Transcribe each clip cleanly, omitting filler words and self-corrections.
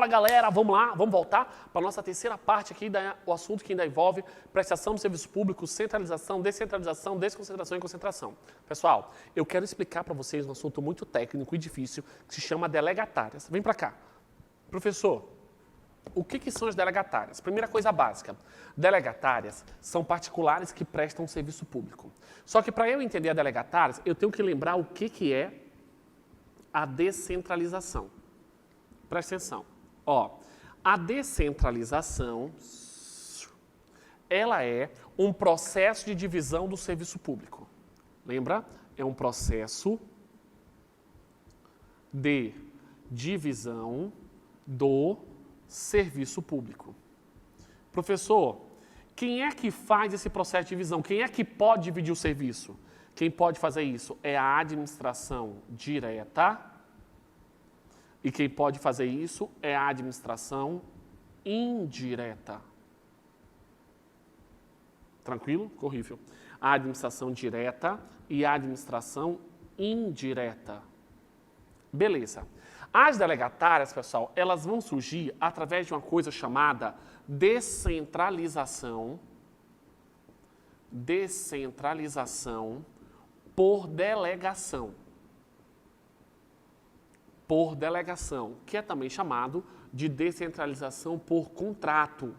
Fala galera, vamos lá, vamos voltar para a nossa terceira parte aqui, o assunto que ainda envolve prestação do serviço público, centralização, descentralização, desconcentração e concentração. Pessoal, eu quero explicar para vocês um assunto muito técnico e difícil que se chama delegatárias. Vem para cá. Professor, o que são as delegatárias? Primeira coisa básica, delegatárias são particulares que prestam serviço público. Só que para eu entender a delegatárias, eu tenho que lembrar o que é a descentralização. Presta atenção. Ó, a descentralização, ela é um processo de divisão do serviço público. Lembra? É um processo de divisão do serviço público. Professor, quem é que faz esse processo de divisão? Quem é que pode dividir o serviço? Quem pode fazer isso é a administração direta. E quem pode fazer isso é a administração indireta. Tranquilo? Horrível. A administração direta e a administração indireta. Beleza. As delegatárias, pessoal, elas vão surgir através de uma coisa chamada descentralização. Descentralização por delegação. Por delegação, que é também chamado de descentralização por contrato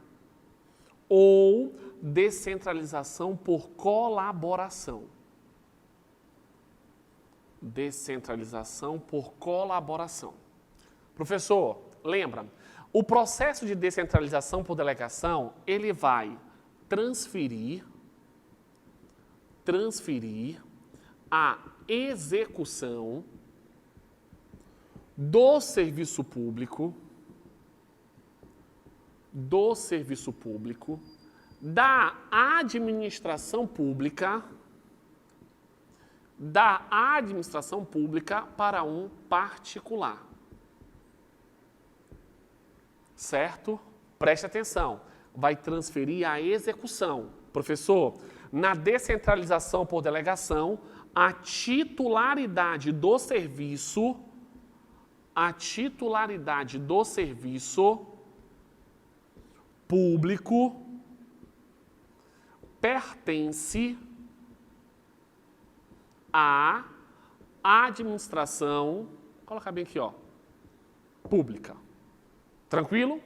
ou descentralização por colaboração. Descentralização por colaboração. Professor, lembra, o processo de descentralização por delegação, ele vai transferir a execução do serviço público, da administração pública para um particular. Certo? Preste atenção. Vai transferir a execução. Professor, na descentralização por delegação, a titularidade do serviço público pertence à administração, vou colocar bem aqui, ó, pública. Tranquilo?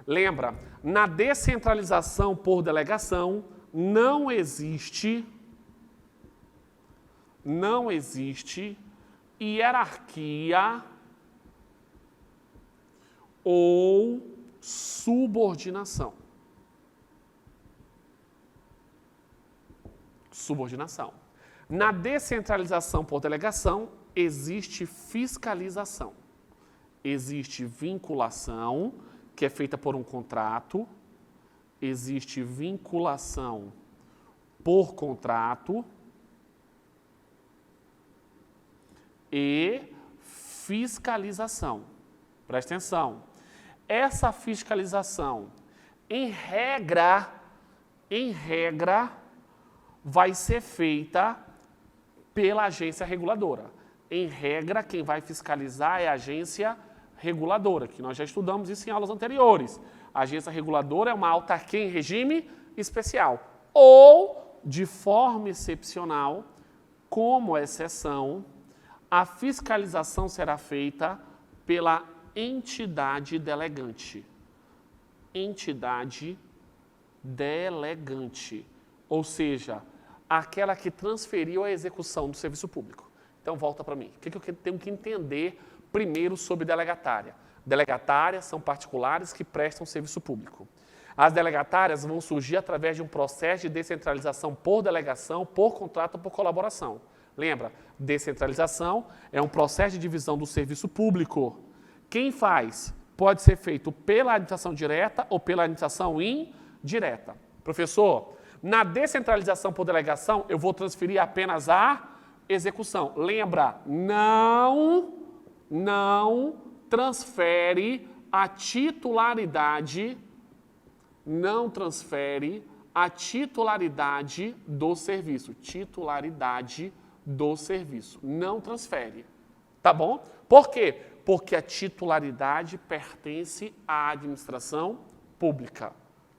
Lembra, na descentralização por delegação não existe hierarquia ou subordinação. Na descentralização por delegação, existe fiscalização. Existe vinculação, que é feita por um contrato. Existe vinculação por contrato. E fiscalização. Presta atenção. Essa fiscalização, em regra, vai ser feita pela agência reguladora. Em regra, quem vai fiscalizar é a agência reguladora, que nós já estudamos isso em aulas anteriores. A agência reguladora é uma autarquia em regime especial. Ou, de forma excepcional, como exceção, a fiscalização será feita pela entidade delegante. Entidade delegante. Ou seja, aquela que transferiu a execução do serviço público. Então, volta para mim. O que eu tenho que entender primeiro sobre delegatária? Delegatárias são particulares que prestam serviço público. As delegatárias vão surgir através de um processo de descentralização por delegação, por contrato ou por colaboração. Lembra? Descentralização é um processo de divisão do serviço público. Quem faz? Pode ser feito pela administração direta ou pela administração indireta. Professor, na descentralização por delegação, eu vou transferir apenas a execução. Lembra? Não transfere a titularidade, do serviço. Titularidade do serviço. Não transfere. Tá bom? Por quê? Porque a titularidade pertence à administração pública.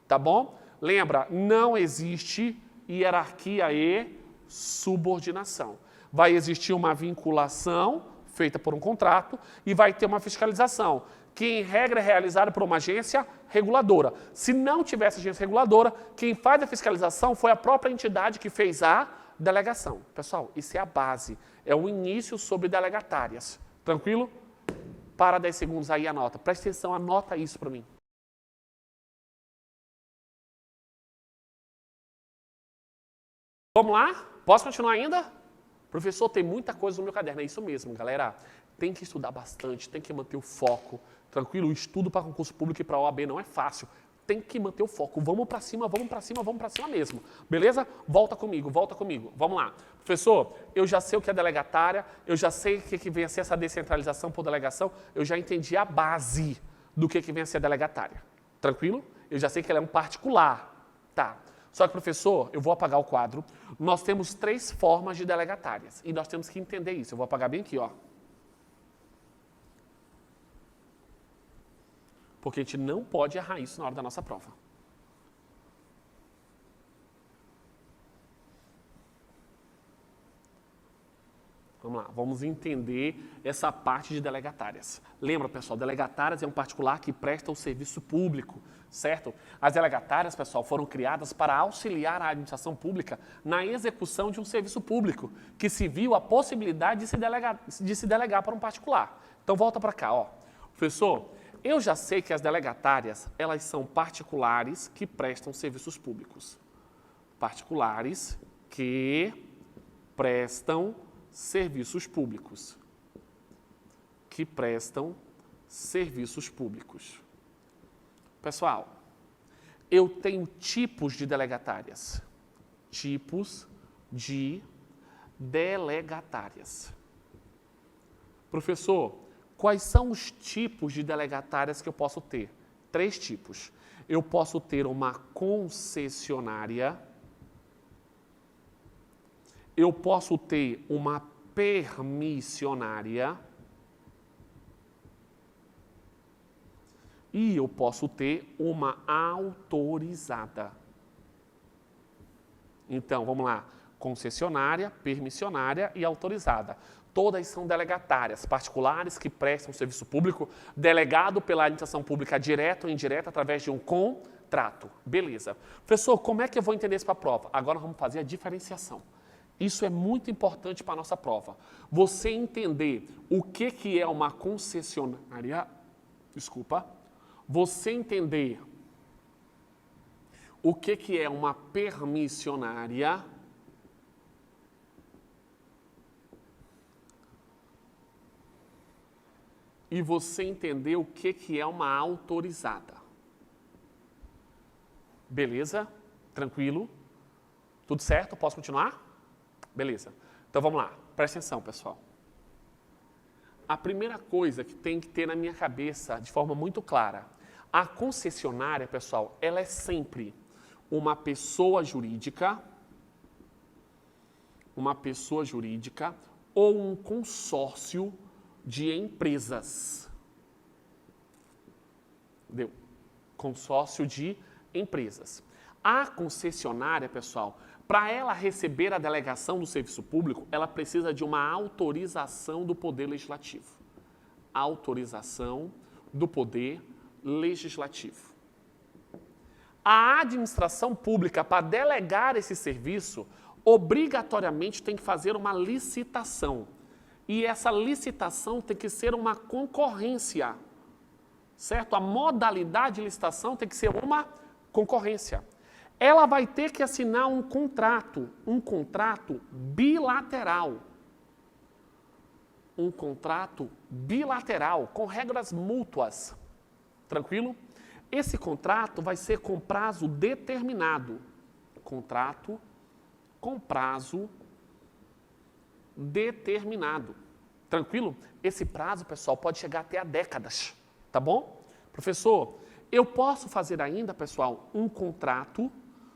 Tá bom? Lembra, não existe hierarquia e subordinação. Vai existir uma vinculação feita por um contrato e vai ter uma fiscalização, que em regra é realizada por uma agência reguladora. Se não tivesse agência reguladora, quem faz a fiscalização foi a própria entidade que fez a delegação. Pessoal, isso é a base, é o início sobre delegatárias. Tranquilo? Para 10 segundos aí, anota. Presta atenção, anota isso para mim. Vamos lá? Posso continuar ainda? Professor, tem muita coisa no meu caderno. É isso mesmo, galera. Tem que estudar bastante, tem que manter o foco. Tranquilo? O estudo para concurso público e para a OAB não é fácil. Tem que manter o foco. Vamos para cima, vamos para cima, vamos para cima mesmo. Beleza? Volta comigo, volta comigo. Vamos lá. Professor, eu já sei o que é delegatária, eu já sei o que vem a ser essa descentralização por delegação, eu já entendi a base do que vem a ser delegatária. Tranquilo? Eu já sei que ela é um particular. Tá. Só que, professor, eu vou apagar o quadro. Nós temos 3 formas de delegatárias. E nós temos que entender isso. Eu vou apagar bem aqui, ó. Porque a gente não pode errar isso na hora da nossa prova. Vamos lá, vamos entender essa parte de delegatárias. Lembra, pessoal, delegatárias é um particular que presta o serviço público, certo? As delegatárias, pessoal, foram criadas para auxiliar a administração pública na execução de um serviço público, que se viu a possibilidade de se delegar para um particular. Então, volta para cá, ó. Professor, eu já sei que as delegatárias, elas são particulares que prestam serviços públicos. Particulares que prestam serviços públicos. Que prestam serviços públicos. Pessoal, eu tenho tipos de delegatárias. Tipos de delegatárias. Professor, quais são os tipos de delegatárias que eu posso ter? 3 tipos. Eu posso ter uma concessionária, eu posso ter uma permissionária e eu posso ter uma autorizada. Então, vamos lá. Concessionária, permissionária e autorizada. Todas são delegatárias, particulares que prestam serviço público, delegado pela administração pública direta ou indireta através de um contrato. Beleza. Professor, como é que eu vou entender isso para a prova? Agora vamos fazer a diferenciação. Isso é muito importante para a nossa prova. Você entender o que é uma concessionária, você entender o que é uma permissionária e você entender o que é uma autorizada. Beleza? Tranquilo? Tudo certo? Posso continuar? Beleza. Então vamos lá. Presta atenção, pessoal. A primeira coisa que tem que ter na minha cabeça, de forma muito clara, a concessionária, pessoal, ela é sempre uma pessoa jurídica ou um consórcio de empresas. Entendeu? Consórcio de empresas. A concessionária, pessoal, para ela receber a delegação do serviço público, ela precisa de uma autorização do Poder Legislativo. Autorização do Poder Legislativo. A administração pública, para delegar esse serviço, obrigatoriamente tem que fazer uma licitação. E essa licitação tem que ser uma concorrência, certo? A modalidade de licitação tem que ser uma concorrência. Ela vai ter que assinar um contrato bilateral. Um contrato bilateral, com regras mútuas. Tranquilo? Esse contrato vai ser com prazo determinado. Contrato com prazo determinado. Tranquilo? Esse prazo, pessoal, pode chegar até a décadas. Tá bom? Professor, eu posso fazer ainda, pessoal, um contrato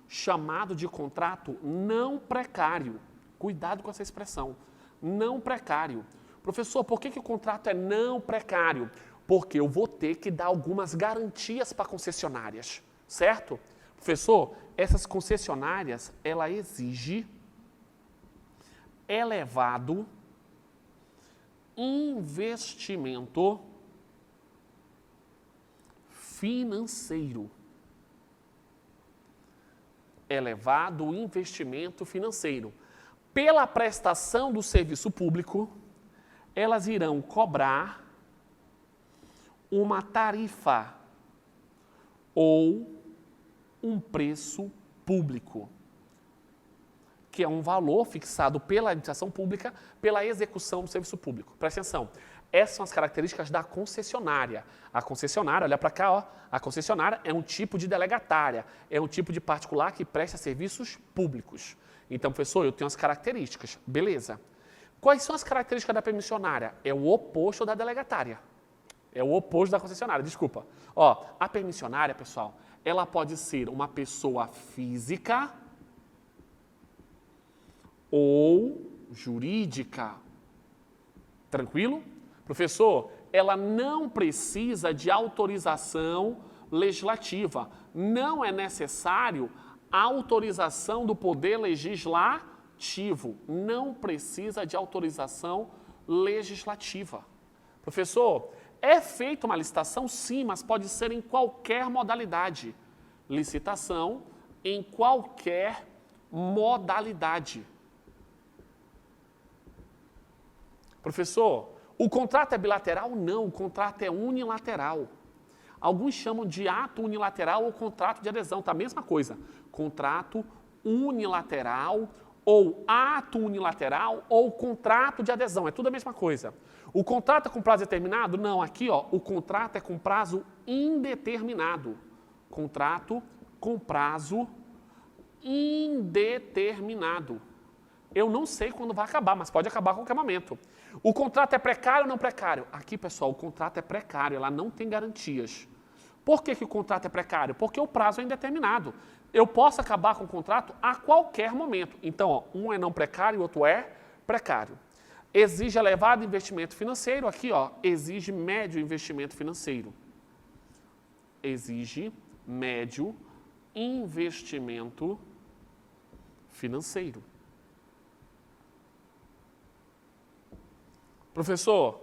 chamado de contrato não precário. Cuidado com essa expressão. Não precário. Professor, por que o contrato é não precário? Porque eu vou ter que dar algumas garantias para concessionárias, certo? Professor, essas concessionárias, ela exige elevado investimento financeiro. Elevado investimento financeiro. Pela prestação do serviço público, elas irão cobrar uma tarifa ou um preço público, que é um valor fixado pela administração pública pela execução do serviço público. Presta atenção, essas são as características da concessionária. A concessionária, olha para cá, ó, a concessionária é um tipo de delegatária, é um tipo de particular que presta serviços públicos. Então, professor, eu tenho as características, beleza. Quais são as características da permissionária? É o oposto da delegatária. É o oposto da concessionária, desculpa. Ó, a permissionária, pessoal, ela pode ser uma pessoa física ou jurídica. Tranquilo? Professor, ela não precisa de autorização legislativa. Não é necessário a autorização do Poder Legislativo. Não precisa de autorização legislativa. Professor, é feita uma licitação? Sim, mas pode ser em qualquer modalidade. Licitação em qualquer modalidade. Professor, o contrato é bilateral? Não, o contrato é unilateral. Alguns chamam de ato unilateral ou contrato de adesão, tá a mesma coisa. Contrato unilateral ou ato unilateral ou contrato de adesão, é tudo a mesma coisa. O contrato é com prazo determinado? Não, aqui ó, o contrato é com prazo indeterminado. Contrato com prazo indeterminado. Eu não sei quando vai acabar, mas pode acabar a qualquer momento. O contrato é precário ou não precário? Aqui, pessoal, o contrato é precário, ela não tem garantias. Por que o contrato é precário? Porque o prazo é indeterminado. Eu posso acabar com o contrato a qualquer momento. Então, ó, um é não precário e o outro é precário. Exige elevado investimento financeiro. Aqui, ó, exige médio investimento financeiro. Exige médio investimento financeiro. Professor,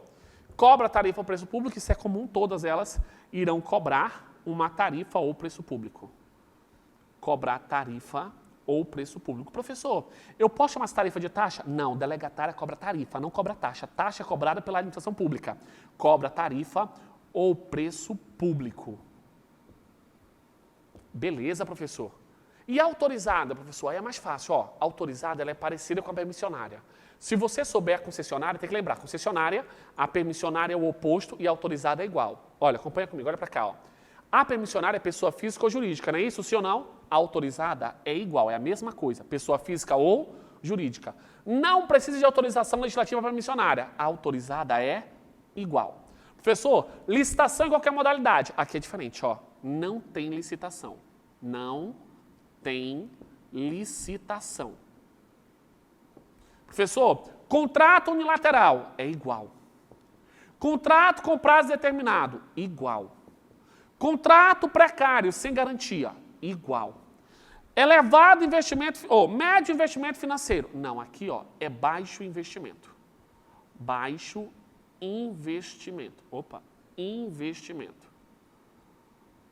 cobra tarifa ou preço público, isso é comum, todas elas irão cobrar uma tarifa ou preço público. Cobrar tarifa ou preço público. Professor, eu posso chamar essa tarifa de taxa? Não, delegatária cobra tarifa, não cobra taxa. Taxa é cobrada pela administração pública. Cobra tarifa ou preço público. Beleza, professor. E a autorizada, professor? Aí é mais fácil, ó. A autorizada, ela é parecida com a permissionária. Se você souber a concessionária, tem que lembrar, concessionária, a permissionária é o oposto e a autorizada é igual. Olha, acompanha comigo, olha para cá, ó. A permissionária é pessoa física ou jurídica, não é isso? Sim ou não? A autorizada é igual, é a mesma coisa, pessoa física ou jurídica. Não precisa de autorização legislativa para permissionária, a autorizada é igual. Professor, licitação em qualquer modalidade. Aqui é diferente, ó. Não tem licitação. Não tem licitação. Professor, contrato unilateral é igual. Contrato com prazo determinado, igual. Contrato precário, sem garantia, igual. Elevado investimento, ou médio investimento financeiro. Não, aqui ó, é baixo investimento. Baixo investimento. Opa, investimento.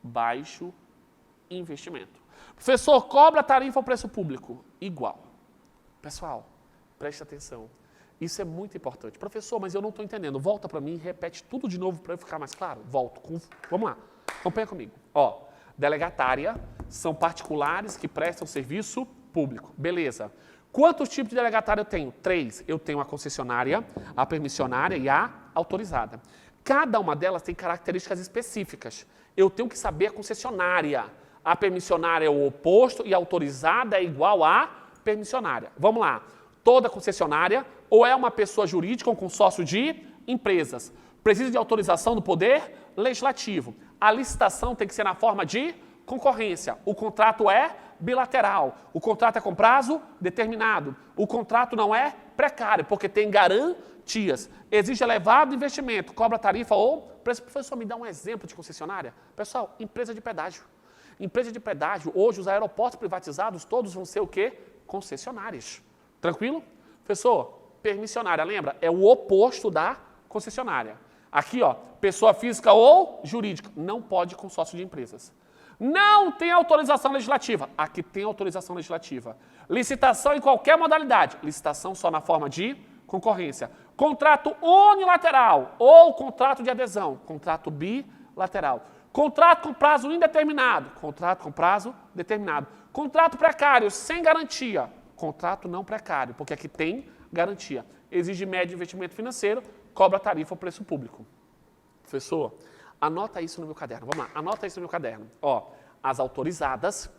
Baixo investimento. Professor, cobra tarifa ou preço público? Igual. Pessoal, preste atenção. Isso é muito importante. Professor, mas eu não estou entendendo. Volta para mim e repete tudo de novo para eu ficar mais claro. Volto. Vamos lá. Acompanha comigo. Ó, delegatária são particulares que prestam serviço público. Beleza. Quantos tipos de delegatária eu tenho? 3. Eu tenho a concessionária, a permissionária e a autorizada. Cada uma delas tem características específicas. Eu tenho que saber a concessionária. A permissionária é o oposto e a autorizada é igual à permissionária. Vamos lá. Toda concessionária ou é uma pessoa jurídica ou um consórcio de empresas. Precisa de autorização do Poder Legislativo. A licitação tem que ser na forma de concorrência. O contrato é bilateral. O contrato é com prazo determinado. O contrato não é precário, porque tem garantias. TIAs. Exige elevado investimento, cobra tarifa ou preço. Professor, me dá um exemplo de concessionária. Pessoal, empresa de pedágio. Empresa de pedágio, hoje os aeroportos privatizados todos vão ser o quê? Concessionárias. Tranquilo? Professor, permissionária, lembra? É o oposto da concessionária. Aqui, ó, pessoa física ou jurídica. Não pode consórcio de empresas. Não tem autorização legislativa. Aqui tem autorização legislativa. Licitação em qualquer modalidade. Licitação só na forma de concorrência. Contrato unilateral ou contrato de adesão. Contrato bilateral. Contrato com prazo indeterminado. Contrato com prazo determinado. Contrato precário sem garantia. Contrato não precário, porque aqui tem garantia. Exige médio investimento financeiro, cobra tarifa ou preço público. Professor, anota isso no meu caderno. Vamos lá, anota isso no meu caderno. Ó, as autorizadas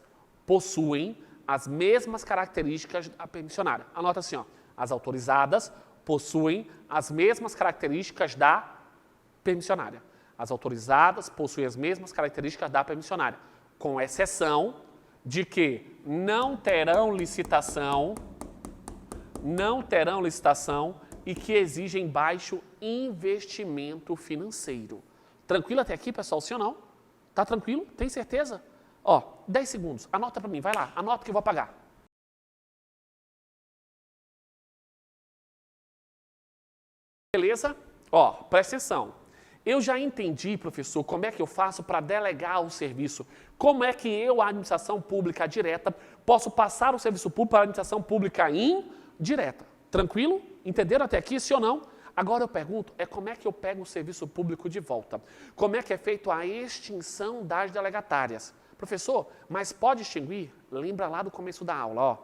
possuem as mesmas características da permissionária. Anota assim, ó. As autorizadas possuem as mesmas características da permissionária. As autorizadas possuem as mesmas características da permissionária, com exceção de que não terão licitação e que exigem baixo investimento financeiro. Tranquilo até aqui, pessoal? Sim ou não? Tá tranquilo? Tem certeza? Ó, 10 segundos. Anota para mim, vai lá. Anota que eu vou apagar. Beleza? Ó, presta atenção. Eu já entendi, professor, como é que eu faço para delegar o serviço. Como é que eu, a administração pública direta, posso passar o serviço público para a administração pública indireta. Tranquilo? Entenderam até aqui, sim ou não? Agora eu pergunto, como é que eu pego o serviço público de volta? Como é que é feita a extinção das delegatárias? Professor, mas pode extinguir? Lembra lá do começo da aula, ó.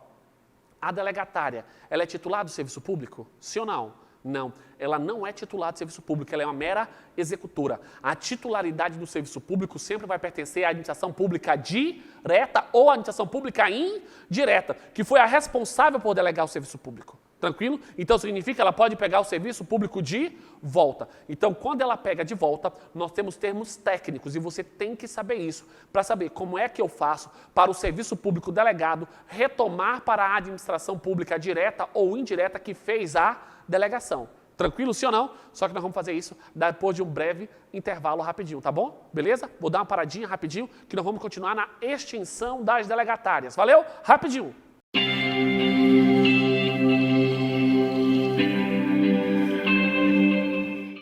A delegatária, ela é titular do serviço público? Sim ou não? Não, ela não é titular do serviço público, ela é uma mera executora. A titularidade do serviço público sempre vai pertencer à administração pública direta ou à administração pública indireta, que foi a responsável por delegar o serviço público. Tranquilo? Então significa que ela pode pegar o serviço público de volta. Então, quando ela pega de volta, nós temos termos técnicos e você tem que saber isso, para saber como é que eu faço para o serviço público delegado retomar para a administração pública direta ou indireta que fez a delegação. Tranquilo, sim ou não? Só que nós vamos fazer isso depois de um breve intervalo rapidinho, tá bom? Beleza? Vou dar uma paradinha rapidinho, que nós vamos continuar na extinção das delegatárias. Valeu? Rapidinho!